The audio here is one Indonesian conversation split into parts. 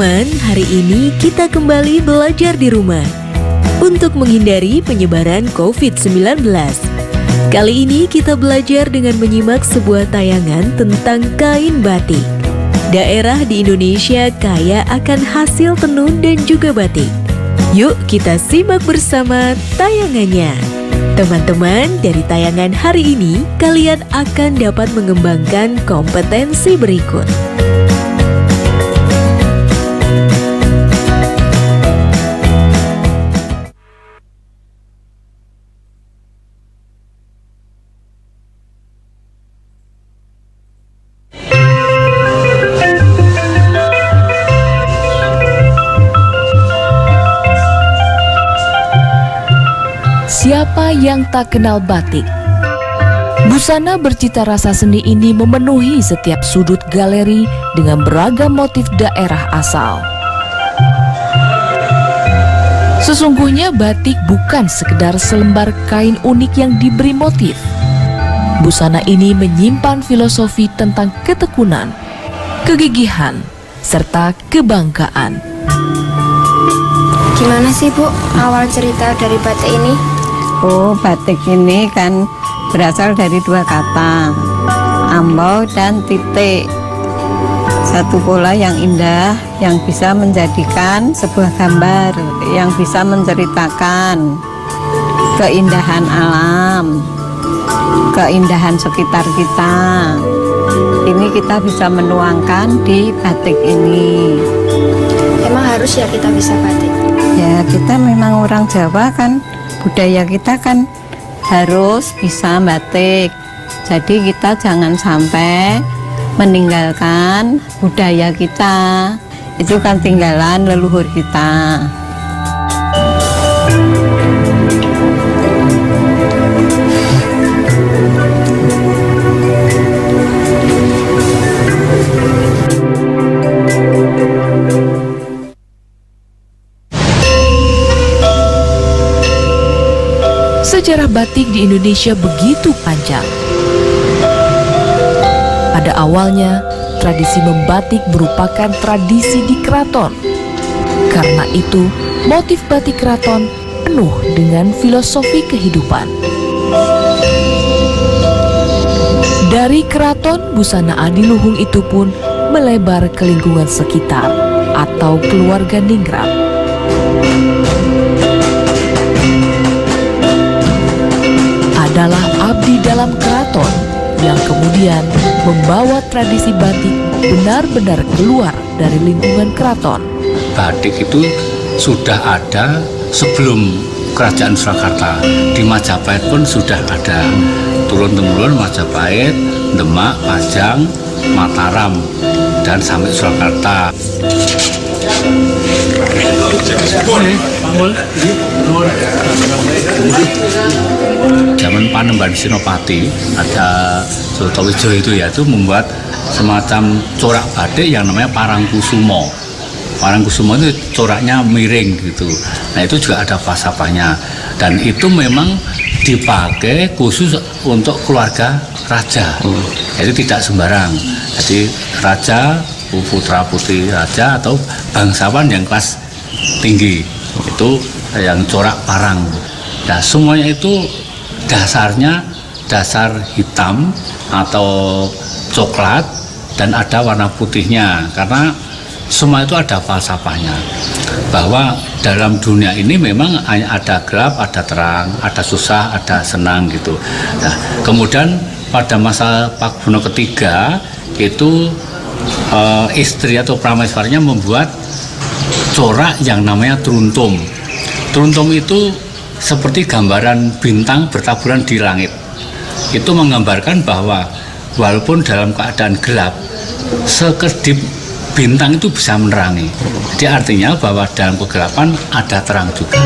Teman-teman, hari ini kita kembali belajar di rumah untuk menghindari penyebaran COVID-19. Kali ini kita belajar dengan menyimak sebuah tayangan tentang kain batik. Daerah di Indonesia kaya akan hasil tenun dan juga batik. Yuk kita simak bersama tayangannya. Teman-teman, dari tayangan hari ini, kalian akan dapat mengembangkan kompetensi berikut. Siapa yang tak kenal batik? Busana bercita rasa seni ini memenuhi setiap sudut galeri dengan beragam motif daerah asal. Sesungguhnya batik bukan sekedar selembar kain unik yang diberi motif. Busana ini menyimpan filosofi tentang ketekunan, kegigihan, serta kebanggaan. Gimana sih Bu awal cerita dari batik ini? Oh, batik ini kan berasal dari dua kata, ambau dan titik. Satu pola yang indah yang bisa menjadikan sebuah gambar, yang bisa menceritakan keindahan alam, keindahan sekitar kita. Ini kita bisa menuangkan di batik ini. Emang harus ya kita bisa batik? Ya, kita memang orang Jawa kan, budaya kita kan harus bisa batik. Jadi kita jangan sampai meninggalkan budaya kita. Itu kan tinggalan leluhur kita. Sejarah batik di Indonesia begitu panjang. Pada awalnya, tradisi membatik merupakan tradisi di keraton. Karena itu, motif batik keraton penuh dengan filosofi kehidupan. Dari keraton, busana adiluhung itu pun melebar ke lingkungan sekitar atau keluarga ningrat. Adalah abdi dalam keraton yang kemudian membawa tradisi batik benar-benar keluar dari lingkungan keraton. Batik itu sudah ada sebelum Kerajaan Surakarta. Di Majapahit pun sudah ada. Turun-temurun Majapahit, Demak, Pajang, Mataram, dan sampai Surakarta. Zaman Panembahan Senopati, ada Sutowijoyo itu membuat semacam corak batik yang namanya Parangkusumo. Parangkusumo itu coraknya miring gitu. Nah itu juga ada falsafahnya, dan itu memang dipakai khusus untuk keluarga raja. Jadi tidak sembarang. Jadi raja, putra putri raja atau bangsawan yang kelas tinggi itu yang corak parang. Nah semuanya itu dasarnya dasar hitam atau coklat dan ada warna putihnya, karena semua itu ada falsafahnya bahwa dalam dunia ini memang ada gelap, ada terang, ada susah, ada senang gitu. Nah, kemudian pada masa Pakubuwono ketiga itu istri atau prameswarinya membuat corak yang namanya truntum. Truntum itu seperti gambaran bintang bertaburan di langit. Itu menggambarkan bahwa walaupun dalam keadaan gelap, sekedip bintang itu bisa menerangi. Jadi artinya bahwa dalam kegelapan ada terang juga.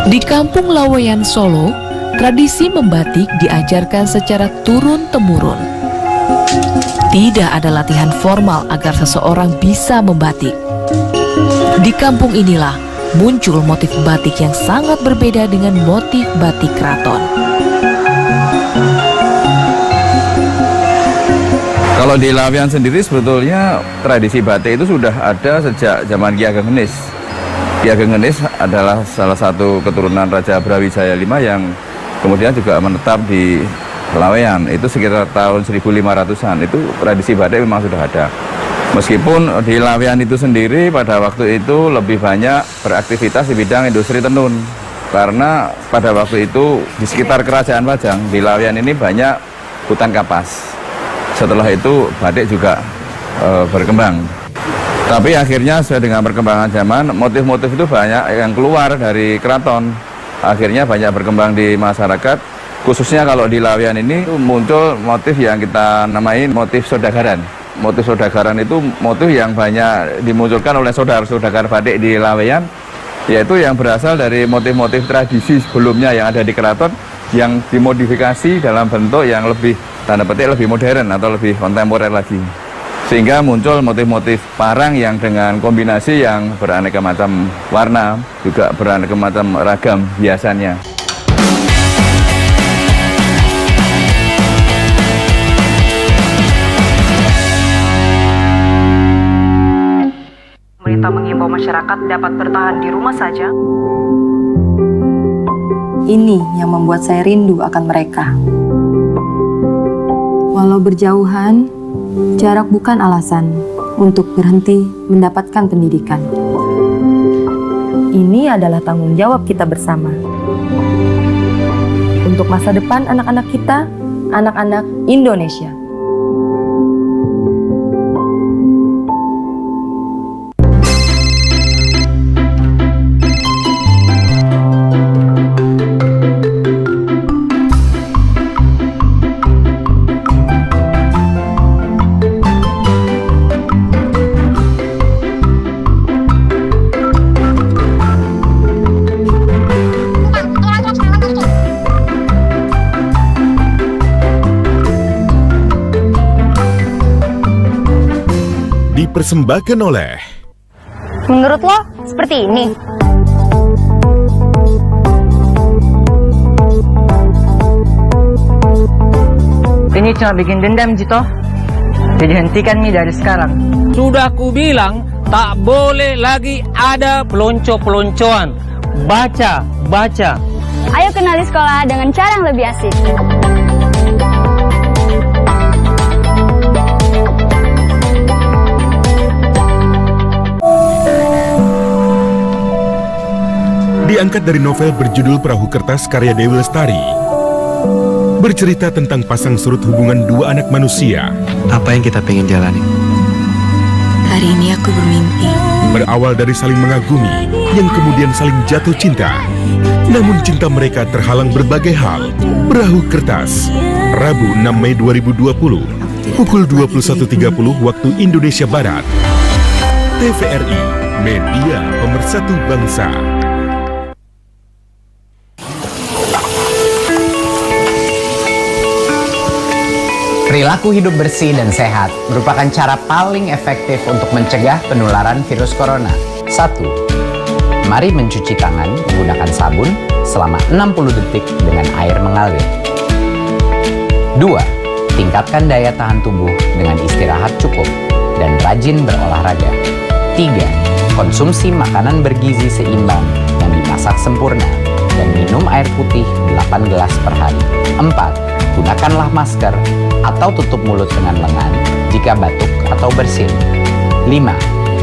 Di Kampung Laweyan, Solo, tradisi membatik diajarkan secara turun-temurun. Tidak ada latihan formal agar seseorang bisa membatik. Di kampung inilah muncul motif batik yang sangat berbeda dengan motif batik keraton. Kalau di Laweyan sendiri sebetulnya tradisi batik itu sudah ada sejak zaman Ki Ageng Genis. Ki Ageng Genis adalah salah satu keturunan Raja Brawijaya V yang kemudian juga menetap di Laweyan. Itu sekitar tahun 1500-an. Itu tradisi batik memang sudah ada. Meskipun di Laweyan itu sendiri pada waktu itu lebih banyak beraktivitas di bidang industri tenun. Karena pada waktu itu di sekitar Kerajaan Pajang, di Laweyan ini banyak hutan kapas. Setelah itu batik juga berkembang. Tapi akhirnya sesuai dengan perkembangan zaman, motif-motif itu banyak yang keluar dari keraton. Akhirnya banyak berkembang di masyarakat. Khususnya kalau di Laweyan ini muncul motif yang kita namain motif sodagaran. Motif sodagaran itu motif yang banyak dimunculkan oleh saudara-saudara batik di Laweyan, yaitu yang berasal dari motif-motif tradisi sebelumnya yang ada di keraton yang dimodifikasi dalam bentuk yang lebih, tanda petik, lebih modern atau lebih kontemporer lagi. Sehingga muncul motif-motif parang yang dengan kombinasi yang beraneka macam warna, juga beraneka macam ragam hiasannya. Pemerintah mengimbau masyarakat dapat bertahan di rumah saja. Ini yang membuat saya rindu akan mereka. Walau berjauhan, jarak bukan alasan untuk berhenti mendapatkan pendidikan. Ini adalah tanggung jawab kita bersama. Untuk masa depan anak-anak kita, anak-anak Indonesia. Dipersembahkan oleh. Menurut lo seperti ini? Ini cuma bikin dendam, Jito. Jadi hentikan Mi dari sekarang. Sudah ku bilang tak boleh lagi ada pelonco-peloncoan. Baca. Ayo kenali sekolah dengan cara yang lebih asik. Diangkat dari novel berjudul Perahu Kertas karya Dewi Lestari. Bercerita tentang pasang surut hubungan dua anak manusia. Apa yang kita pengen jalani? Hari ini aku bermimpi. Berawal dari saling mengagumi, yang kemudian saling jatuh cinta. Namun cinta mereka terhalang berbagai hal. Perahu Kertas, Rabu 6 Mei 2020, pukul 21.30 waktu Indonesia Barat. TVRI, media pemersatu bangsa. Perilaku hidup bersih dan sehat merupakan cara paling efektif untuk mencegah penularan virus corona. 1. Mari mencuci tangan menggunakan sabun selama 60 detik dengan air mengalir. 2. Tingkatkan daya tahan tubuh dengan istirahat cukup dan rajin berolahraga. 3. Konsumsi makanan bergizi seimbang yang dimasak sempurna dan minum air putih 8 gelas per hari. 4. Gunakanlah masker atau tutup mulut dengan lengan jika batuk atau bersin. 5.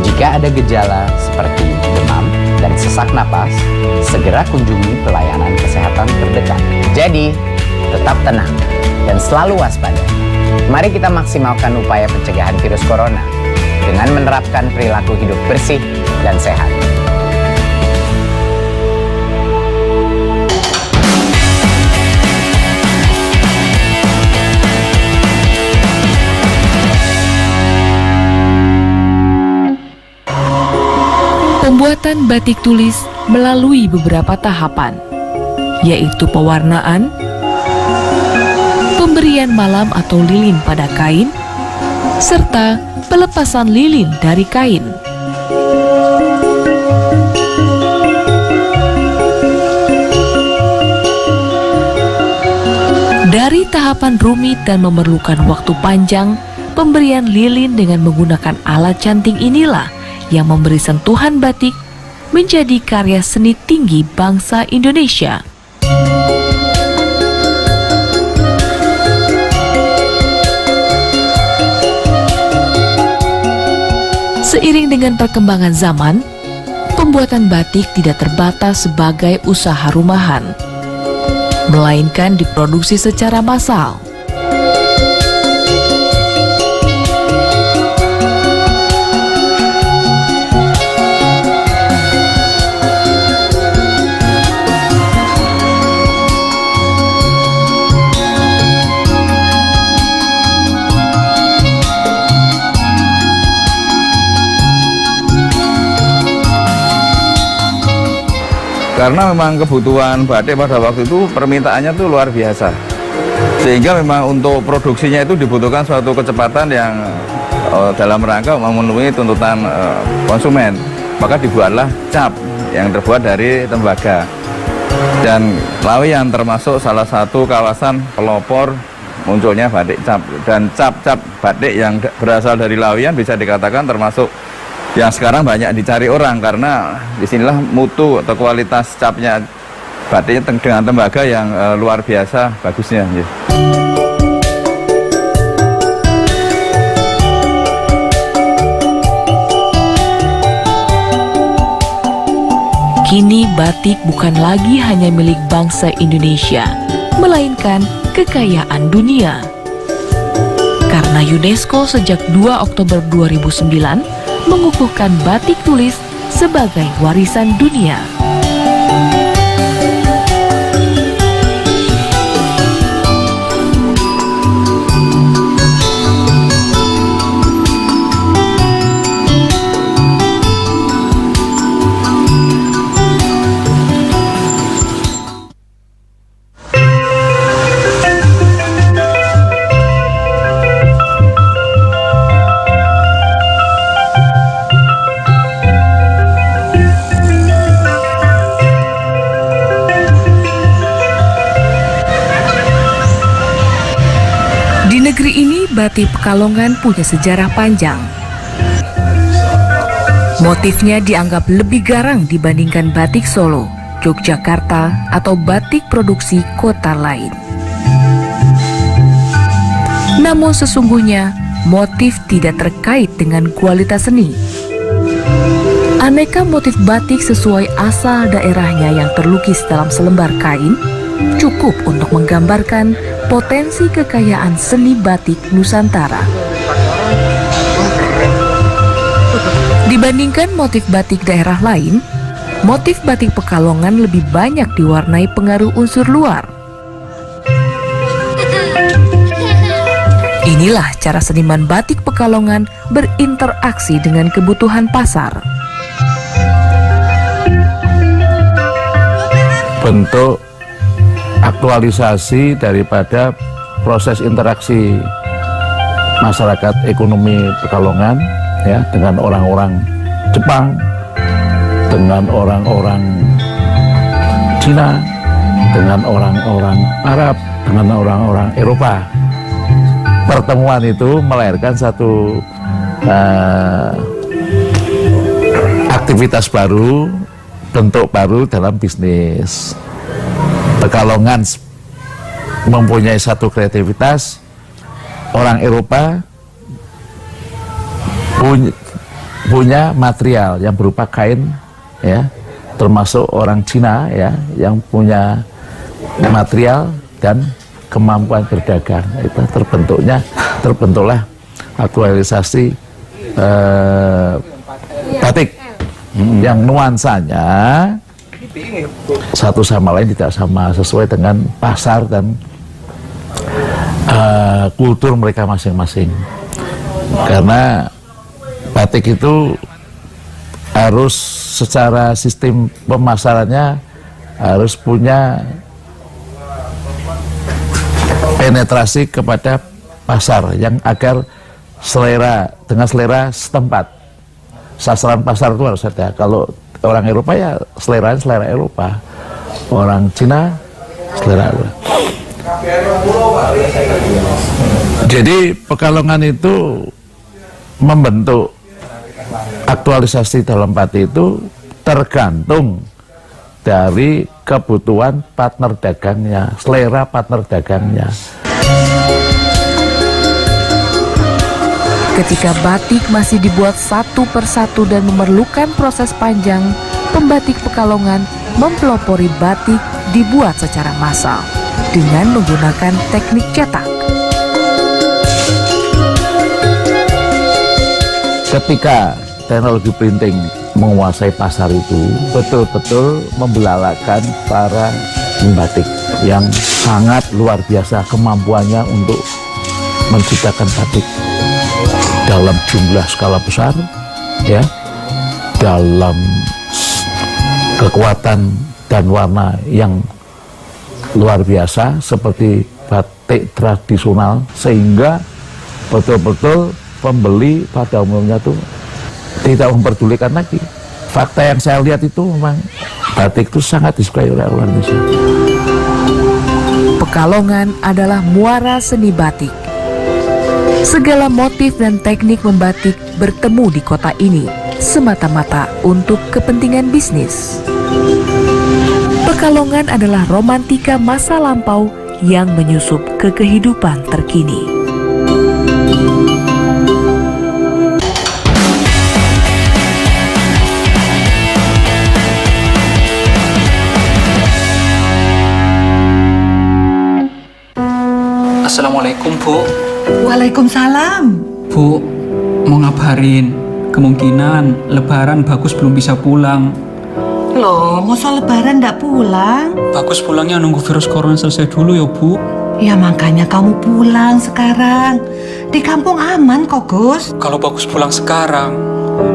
Jika ada gejala seperti demam dan sesak napas, segera kunjungi pelayanan kesehatan terdekat. Jadi, tetap tenang dan selalu waspada. Mari kita maksimalkan upaya pencegahan virus corona dengan menerapkan perilaku hidup bersih dan sehat. Pembuatan batik tulis melalui beberapa tahapan, yaitu pewarnaan, pemberian malam atau lilin pada kain, serta pelepasan lilin dari kain. Dari tahapan rumit dan memerlukan waktu panjang, pemberian lilin dengan menggunakan alat canting inilah yang memberi sentuhan batik menjadi karya seni tinggi bangsa Indonesia. Seiring dengan perkembangan zaman, pembuatan batik tidak terbatas sebagai usaha rumahan, melainkan diproduksi secara massal. Karena memang kebutuhan batik pada waktu itu permintaannya tuh luar biasa, sehingga memang untuk produksinya itu dibutuhkan suatu kecepatan yang dalam rangka memenuhi tuntutan konsumen. Maka dibuatlah cap yang terbuat dari tembaga, dan Laweyan termasuk salah satu kawasan pelopor munculnya batik cap. Dan cap-cap batik yang berasal dari Laweyan bisa dikatakan termasuk yang sekarang banyak dicari orang, karena disinilah mutu atau kualitas capnya batiknya dengan tembaga yang luar biasa bagusnya. Kini batik bukan lagi hanya milik bangsa Indonesia, melainkan kekayaan dunia. Karena UNESCO sejak 2 Oktober 2009 mengukuhkan batik tulis sebagai warisan dunia. Batik Pekalongan punya sejarah panjang. Motifnya dianggap lebih garang dibandingkan batik Solo, Yogyakarta, atau batik produksi kota lain. Namun sesungguhnya, motif tidak terkait dengan kualitas seni. Aneka motif batik sesuai asal daerahnya yang terlukis dalam selembar kain cukup untuk menggambarkan potensi kekayaan seni batik Nusantara. Dibandingkan motif batik daerah lain, motif batik Pekalongan lebih banyak diwarnai pengaruh unsur luar. Inilah cara seniman batik Pekalongan berinteraksi dengan kebutuhan pasar. Bentuk aktualisasi daripada proses interaksi masyarakat ekonomi Pekalongan ya, dengan orang-orang Jepang, dengan orang-orang Cina, dengan orang-orang Arab, dengan orang-orang Eropa. Pertemuan itu melahirkan satu aktivitas baru, bentuk baru dalam bisnis. Pekalongan mempunyai satu kreativitas, orang Eropa punya material yang berupa kain, ya, termasuk orang Cina ya, yang punya material dan kemampuan berdagang. Itu terbentuklah aktualisasi batik yang nuansanya satu sama lain tidak sama, sesuai dengan pasar dan kultur mereka masing-masing. Karena batik itu harus secara sistem pemasarannya harus punya penetrasi kepada pasar yang agar dengan selera setempat. Sasaran pasar itu harus ada. Kalau orang Eropa ya selera Eropa, orang Cina selera Eropa. Jadi Pekalongan itu membentuk aktualisasi dalam batik itu tergantung dari kebutuhan partner dagangnya, selera partner dagangnya. Ketika batik masih dibuat satu persatu dan memerlukan proses panjang, pembatik Pekalongan mempelopori batik dibuat secara massal dengan menggunakan teknik cetak. Ketika teknologi printing menguasai pasar itu, betul-betul membelalakan para pembatik yang sangat luar biasa kemampuannya untuk menciptakan batik dalam jumlah skala besar, ya, dalam kekuatan dan warna yang luar biasa seperti batik tradisional, sehingga betul-betul pembeli pada umumnya tuh tidak memperdulikan lagi. Fakta yang saya lihat itu memang batik itu sangat disukai oleh orang Indonesia. Pekalongan adalah muara seni batik. Segala motif dan teknik membatik bertemu di kota ini semata-mata untuk kepentingan bisnis. Pekalongan adalah romantika masa lampau yang menyusup ke kehidupan terkini. Assalamualaikum, Bu. Waalaikumsalam. Bu, mau ngabarin, kemungkinan Lebaran Bagus belum bisa pulang. Loh, masa Lebaran ndak pulang? Bagus pulangnya nunggu virus corona selesai dulu ya, Bu. Ya makanya kamu pulang sekarang. Di kampung aman kok, Gus. Kalau Bagus pulang sekarang,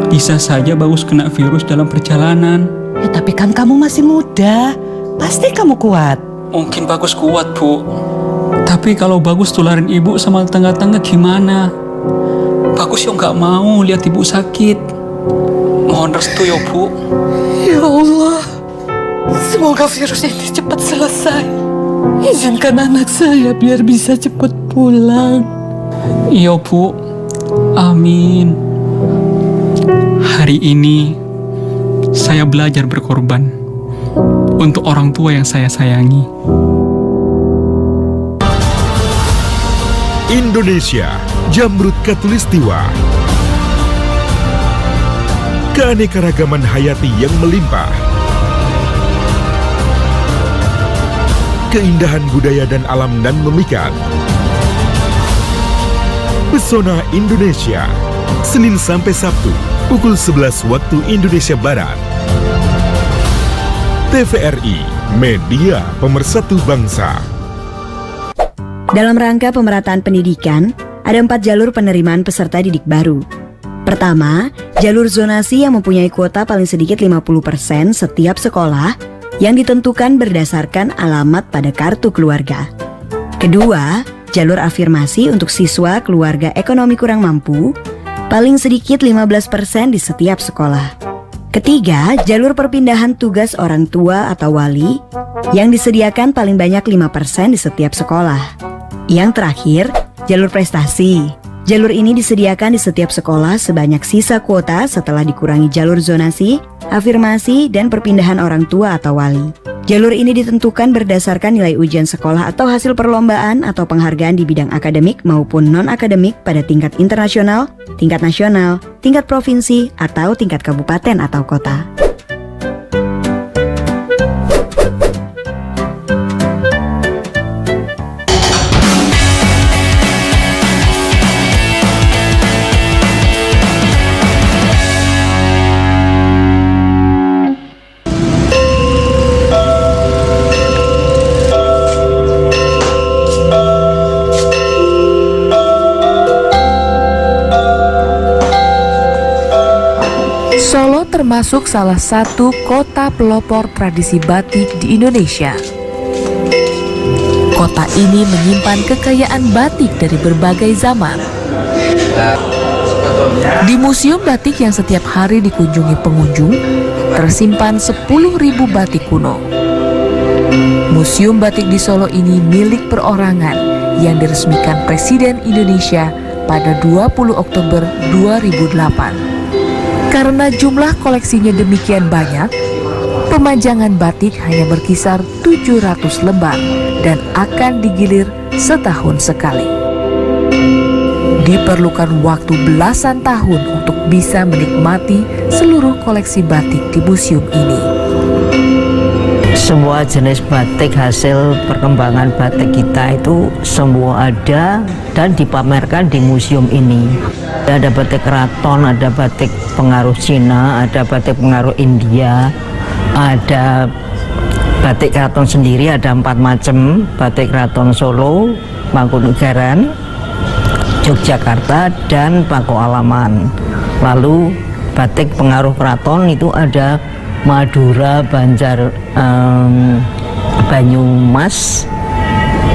bisa saja Bagus kena virus dalam perjalanan. Ya tapi kan kamu masih muda. Pasti kamu kuat. Mungkin Bagus kuat, Bu. Tapi kalau Bagus tularin ibu sama tetangga-tetangga gimana? Bagus ya nggak mau lihat ibu sakit. Mohon restu ya, Bu. Ya Allah, semoga virus ini cepat selesai. Izinkan anak saya biar bisa cepat pulang. Iya, Bu. Amin. Hari ini saya belajar berkorban untuk orang tua yang saya sayangi. Indonesia, Jamrud Khatulistiwa. Keanekaragaman hayati yang melimpah. Keindahan budaya dan alam nan memikat. Pesona Indonesia, Senin sampai Sabtu, pukul 11 waktu Indonesia Barat. TVRI, media pemersatu bangsa. Dalam rangka pemerataan pendidikan, ada 4 jalur penerimaan peserta didik baru. Pertama, jalur zonasi yang mempunyai kuota paling sedikit 50% setiap sekolah yang ditentukan berdasarkan alamat pada kartu keluarga. Kedua, jalur afirmasi untuk siswa keluarga ekonomi kurang mampu, paling sedikit 15% di setiap sekolah. Ketiga, jalur perpindahan tugas orang tua atau wali yang disediakan paling banyak 5% di setiap sekolah. Yang terakhir, jalur prestasi. Jalur ini disediakan di setiap sekolah sebanyak sisa kuota setelah dikurangi jalur zonasi, afirmasi, dan perpindahan orang tua atau wali. Jalur ini ditentukan berdasarkan nilai ujian sekolah atau hasil perlombaan atau penghargaan di bidang akademik maupun non-akademik pada tingkat internasional, tingkat nasional, tingkat provinsi, atau tingkat kabupaten atau kota. Solo termasuk salah satu kota pelopor tradisi batik di Indonesia. Kota ini menyimpan kekayaan batik dari berbagai zaman. Di Museum Batik yang setiap hari dikunjungi pengunjung, tersimpan 10.000 batik kuno. Museum batik di Solo ini milik perorangan yang diresmikan Presiden Indonesia pada 20 Oktober 2008. Karena jumlah koleksinya demikian banyak, pemajangan batik hanya berkisar 700 lembar dan akan digilir setahun sekali. Diperlukan waktu belasan tahun untuk bisa menikmati seluruh koleksi batik di museum ini. Semua jenis batik hasil perkembangan batik kita itu semua ada dan dipamerkan di museum ini. Ada batik keraton, ada batik pengaruh Cina, ada batik pengaruh India, ada batik keraton sendiri, ada 4 macam, batik keraton Solo, Mangkunegaran, Yogyakarta, dan Pakualaman. Lalu batik pengaruh keraton itu ada Madura, Banjar, Banyumas,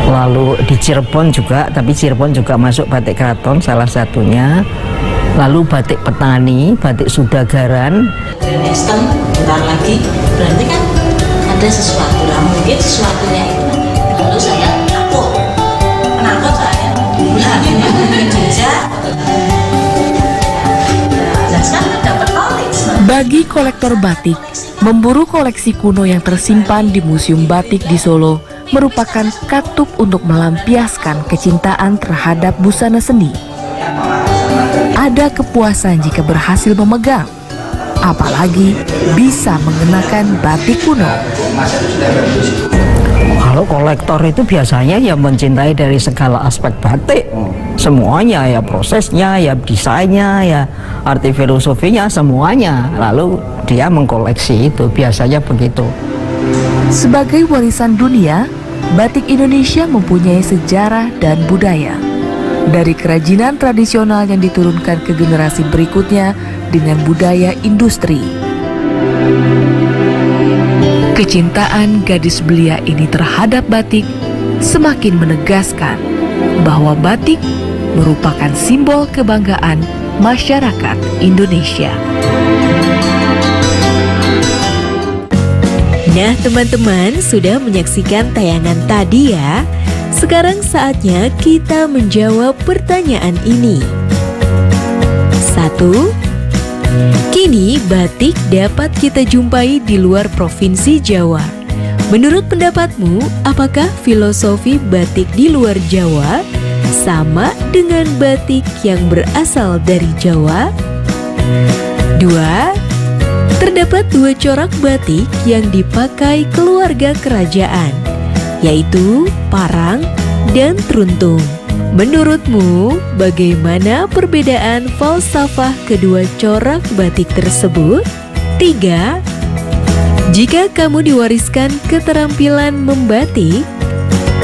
lalu di Cirebon juga, tapi Cirebon juga masuk batik keraton salah satunya. Lalu batik petani, batik Sudagaran. Kristen bentar lagi, berarti kan ada sesuatu lah, mungkin sesuatunya itu. Lalu saya penakut saya, Jogja. Bagi kolektor batik, memburu koleksi kuno yang tersimpan di Museum Batik di Solo merupakan katup untuk melampiaskan kecintaan terhadap busana seni. Ada kepuasan jika berhasil memegang, apalagi bisa mengenakan batik kuno. Kalau kolektor itu biasanya ya mencintai dari segala aspek batik, semuanya, ya prosesnya, ya desainnya, ya arti filosofinya, semuanya. Lalu dia mengkoleksi itu, biasanya begitu. Sebagai warisan dunia, batik Indonesia mempunyai sejarah dan budaya. Dari kerajinan tradisional yang diturunkan ke generasi berikutnya dengan budaya industri. Kecintaan gadis belia ini terhadap batik semakin menegaskan bahwa batik merupakan simbol kebanggaan masyarakat Indonesia. Nah teman-teman, sudah menyaksikan tayangan tadi ya. Sekarang saatnya kita menjawab pertanyaan ini. 1. Kini batik dapat kita jumpai di luar Provinsi Jawa. Menurut pendapatmu, apakah filosofi batik di luar Jawa sama dengan batik yang berasal dari Jawa? 2. Terdapat 2 corak batik yang dipakai keluarga kerajaan, yaitu parang dan truntung. Menurutmu, bagaimana perbedaan falsafah kedua corak batik tersebut? 3. Jika kamu diwariskan keterampilan membatik,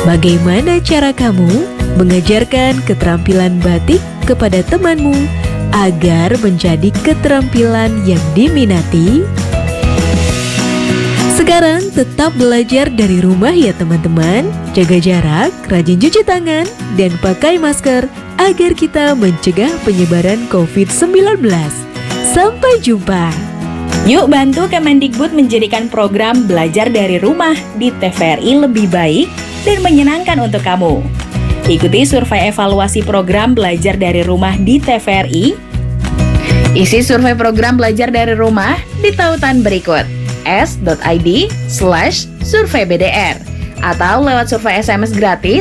bagaimana cara kamu mengajarkan keterampilan batik kepada temanmu agar menjadi keterampilan yang diminati? Sekarang tetap belajar dari rumah ya teman-teman. Jaga jarak, rajin cuci tangan, dan pakai masker agar kita mencegah penyebaran COVID-19. Sampai jumpa. Yuk bantu Kemendikbud menjadikan program belajar dari rumah di TVRI lebih baik dan menyenangkan untuk kamu. Ikuti survei evaluasi program belajar dari rumah di TVRI. Isi survei program belajar dari rumah di tautan berikut: s.id/surveibdr atau lewat survei SMS gratis